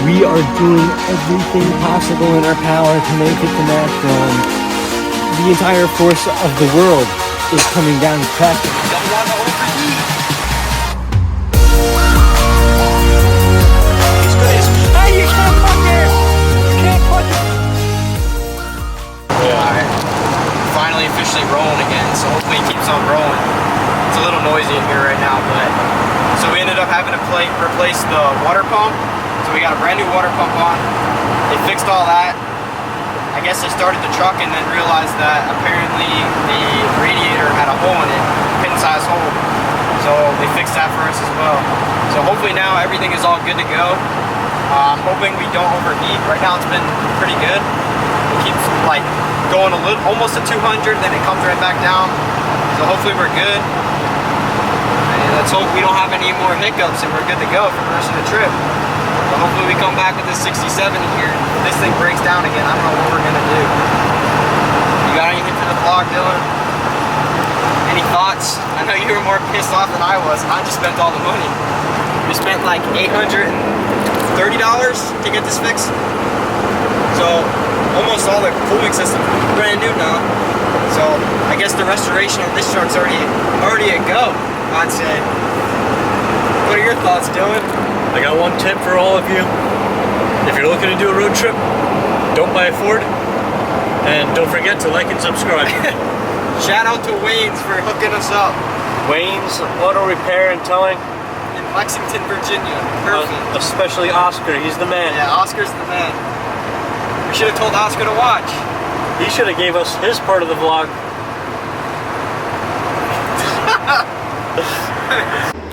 We are doing everything possible in our power to make it to Nashville, and the entire force of the world is coming down crashing. Don't want to overheat. It's good as Hey, you can't fuck it! You can't fuck it! Alright. Finally officially rolling again, so hopefully it keeps on rolling. It's a little noisy in here right now, but so we ended up having to replace the water pump. So we got a brand new water pump on. They fixed all that. I guess they started the truck and then realized that apparently the radiator had a hole in it, pin-sized hole. So they fixed that for us as well. So hopefully now everything is all good to go. I'm hoping we don't overheat. Right now it's been pretty good. It keeps like going a little, almost to 200, then it comes right back down. So hopefully we're good. And let's hope we don't have any more hiccups and we're good to go for the rest of the trip. So hopefully we come back with this 67 here. If this thing breaks down again, I don't know what we're gonna do. You got anything for the vlog, Dylan? Any thoughts? I know you were more pissed off than I was, and I just spent all the money. We spent like $830 to get this fixed. So almost all the cooling system brand new now. So I guess the restoration on this truck's already a go, I'd say. What are your thoughts, Dylan? I got one tip for all of you. If you're looking to do a road trip, don't buy a Ford. And don't forget to like and subscribe. Shout out to Wayne's for hooking us up. Wayne's Auto Repair and Towing. In Lexington, Virginia. Perfect. Especially Oscar, he's the man. Yeah, Oscar's the man. We should have told Oscar to watch. He should have gave us his part of the vlog.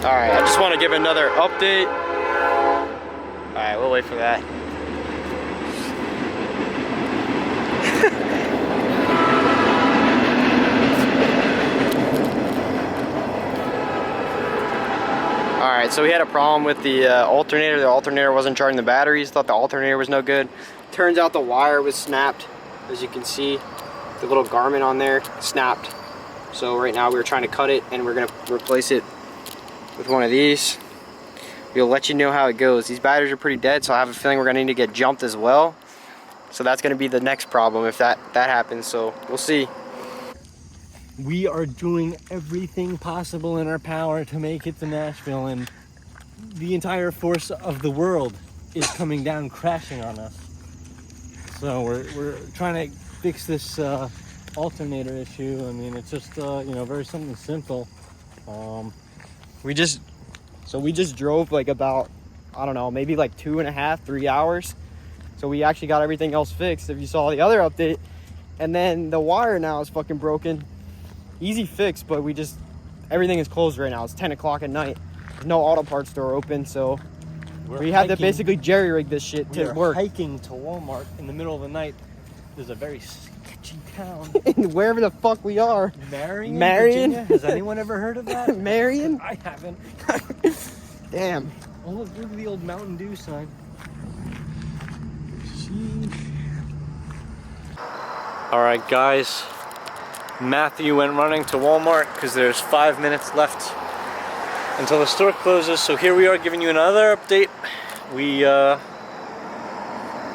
Alright, I just want to give another update. Alright, we'll wait for that. Alright, so we had a problem with the alternator. The alternator wasn't charging the batteries. Thought the alternator was no good. Turns out the wire was snapped. As you can see, the little garment on there snapped. So right now we're trying to cut it and we're going to replace it with one of these. We'll let you know how it goes. These batteries are pretty dead, so I have a feeling we're going to need to get jumped as well. So that's going to be the next problem if that happens. So we'll see. We are doing everything possible in our power to make it to Nashville, and the entire force of the world is coming down crashing on us. So we're trying to fix this alternator issue. I mean, it's just you know, very something simple. We just drove like about, I don't know, maybe like 2.5, 3 hours. So we actually got everything else fixed. If you saw the other update, and then the wire now is fucking broken. Easy fix, but everything is closed right now. It's 10 o'clock at night. There's no auto parts store open, so we had to basically jerry-rig this shit to work. We're hiking to Walmart in the middle of the night. There's a very sketchy town. Wherever the fuck we are. Marion? Virginia? Has anyone ever heard of that? Marion? I haven't. Damn. Oh, look at the old Mountain Dew sign. Alright guys, Matthew went running to Walmart because there's 5 minutes left until the store closes. So here we are giving you another update. We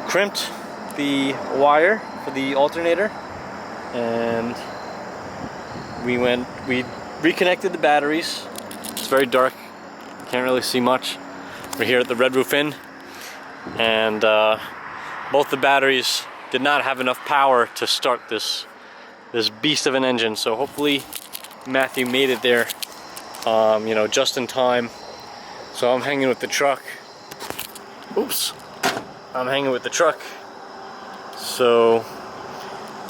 crimped the wire for the alternator, and we reconnected the batteries. It's very dark, can't really see much. We're here at the Red Roof Inn, and both the batteries did not have enough power to start this beast of an engine. So hopefully Matthew made it there, you know, just in time. So I'm hanging with the truck. Oops. I'm hanging with the truck. So,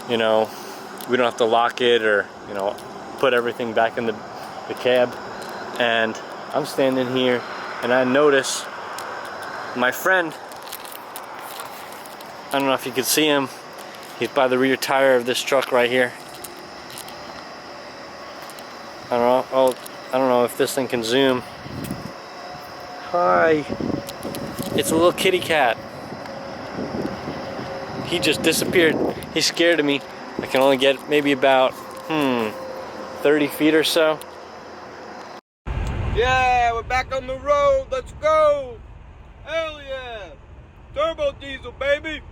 you know, we don't have to lock it or, you know, put everything back in the cab. And I'm standing here and I notice my friend, I don't know if you can see him, he's by the rear tire of this truck right here. I don't know if this thing can zoom. Hi. It's a little kitty cat. He just disappeared. He's scared of me. I can only get maybe about 30 feet or so. Yeah, we're back on the road. Let's go. Hell yeah. Turbo diesel, baby.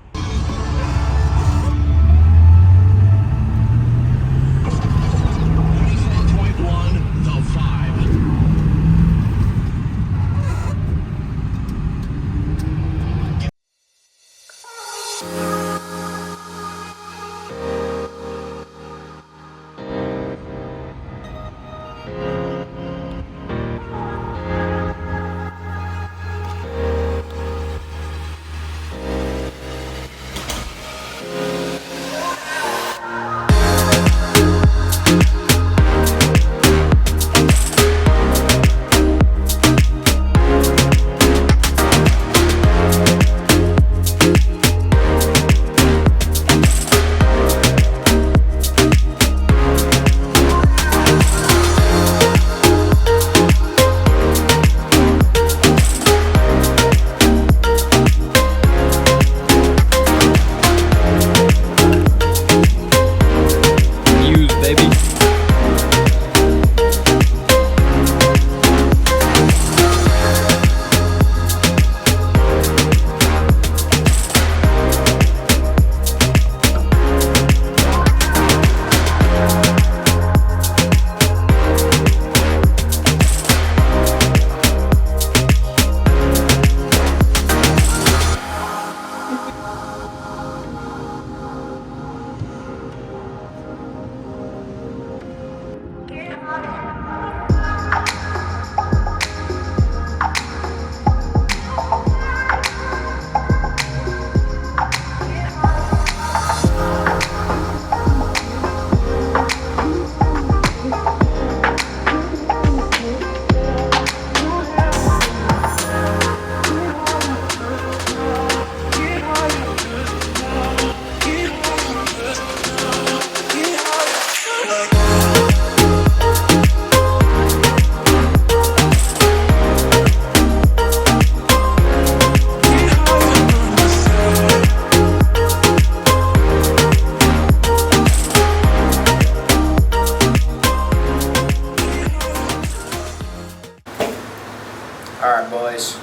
Alright boys,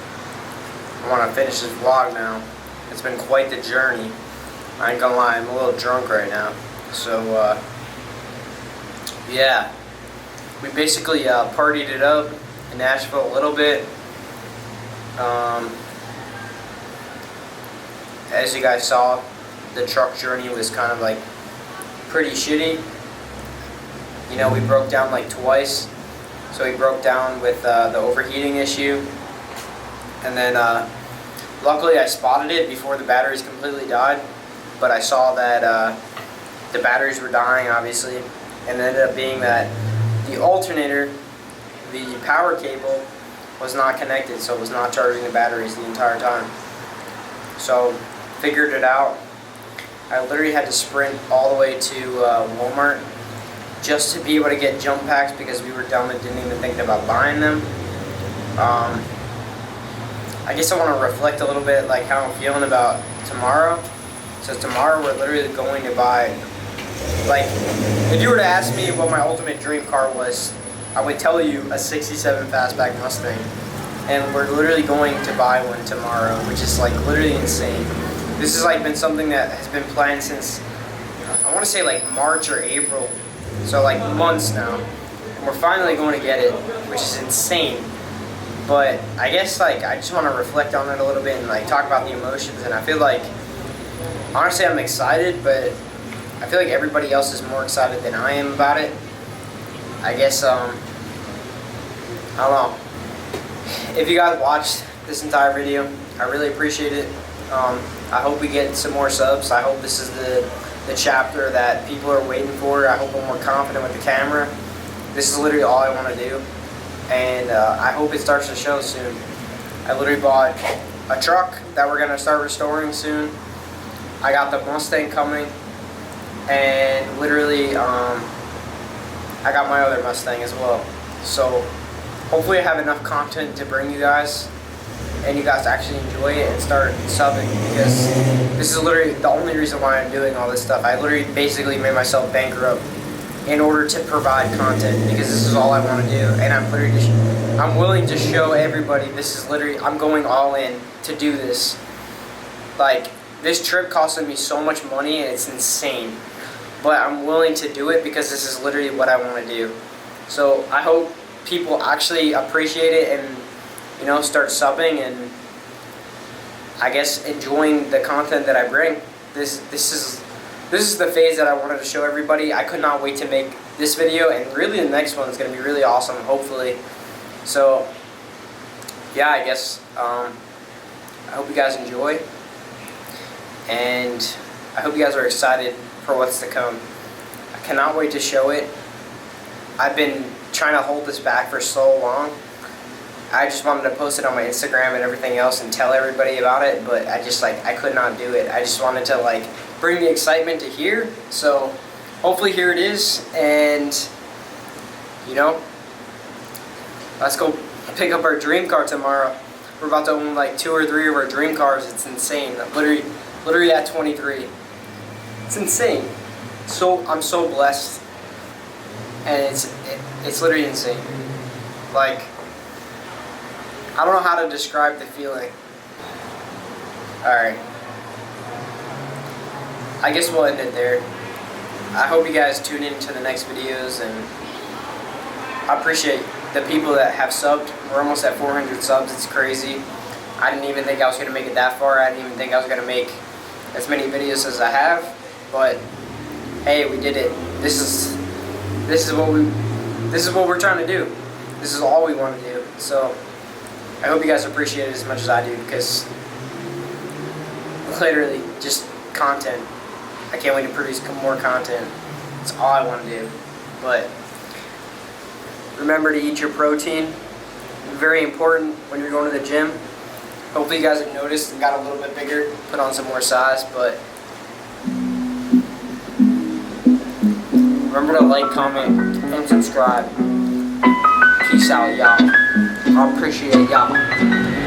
I want to finish this vlog now. It's been quite the journey. I ain't gonna lie, I'm a little drunk right now. So, yeah. We basically partied it up in Nashville a little bit. As you guys saw, the truck journey was kind of like pretty shitty. You know, we broke down like twice. So we broke down with the overheating issue, and then luckily I spotted it before the batteries completely died, but I saw that the batteries were dying obviously, and it ended up being that the alternator, the power cable, was not connected, so it was not charging the batteries the entire time. So figured it out. I literally had to sprint all the way to Walmart just to be able to get jump packs because we were dumb and didn't even think about buying them. I guess I want to reflect a little bit like how I'm feeling about tomorrow. So tomorrow we're literally going to buy, like, if you were to ask me what my ultimate dream car was, I would tell you a 67 Fastback Mustang. And we're literally going to buy one tomorrow, which is like literally insane. This has like been something that has been planned since, I want to say like March or April. So like months now, and we're finally going to get it, which is insane. But I guess like I just want to reflect on it a little bit and like talk about the emotions. And I feel like, honestly, I'm excited, but I feel like everybody else is more excited than I am about it. I guess I don't know. If you guys watched this entire video, I really appreciate it. I hope we get some more subs. I hope this is the chapter that people are waiting for. I hope I'm more confident with the camera. This is literally all I want to do, and I hope it starts to show soon. I literally bought a truck that we're going to start restoring soon. I got the Mustang coming, and literally I got my other Mustang as well. So hopefully I have enough content to bring you guys, and you guys actually enjoy it and start subbing, because this is literally the only reason why I'm doing all this stuff. I literally basically made myself bankrupt in order to provide content, because this is all I want to do, and I'm willing to show everybody this is literally, I'm going all in to do this. Like, this trip costed me so much money and it's insane. But I'm willing to do it because this is literally what I want to do. So I hope people actually appreciate it and, you know, start subbing and I guess enjoying the content that I bring. This is the phase that I wanted to show everybody. I could not wait to make this video, and really the next one is going to be really awesome, hopefully. So yeah, I guess I hope you guys enjoy, and I hope you guys are excited for what's to come. I cannot wait to show it. I've been trying to hold this back for so long. I just wanted to post it on my Instagram and everything else and tell everybody about it, but I just I could not do it. I just wanted to bring the excitement to here. So hopefully here it is, and you know, let's go pick up our dream car tomorrow. We're about to own 2 or 3 of our dream cars. It's insane. I'm literally at 23. It's insane. So I'm so blessed, and it's literally insane. I don't know how to describe the feeling. Alright. I guess we'll end it there. I hope you guys tune in to the next videos, and I appreciate the people that have subbed. We're almost at 400 subs. It's crazy. I didn't even think I was going to make it that far. I didn't even think I was going to make as many videos as I have. But hey, we did it. This is what we're trying to do. This is all we want to do. So I hope you guys appreciate it as much as I do, because literally just content. I can't wait to produce more content. That's all I want to do. But remember to eat your protein. Very important when you're going to the gym. Hopefully you guys have noticed and got a little bit bigger, put on some more size, but remember to like, comment, and subscribe. Peace out, y'all. I appreciate y'all.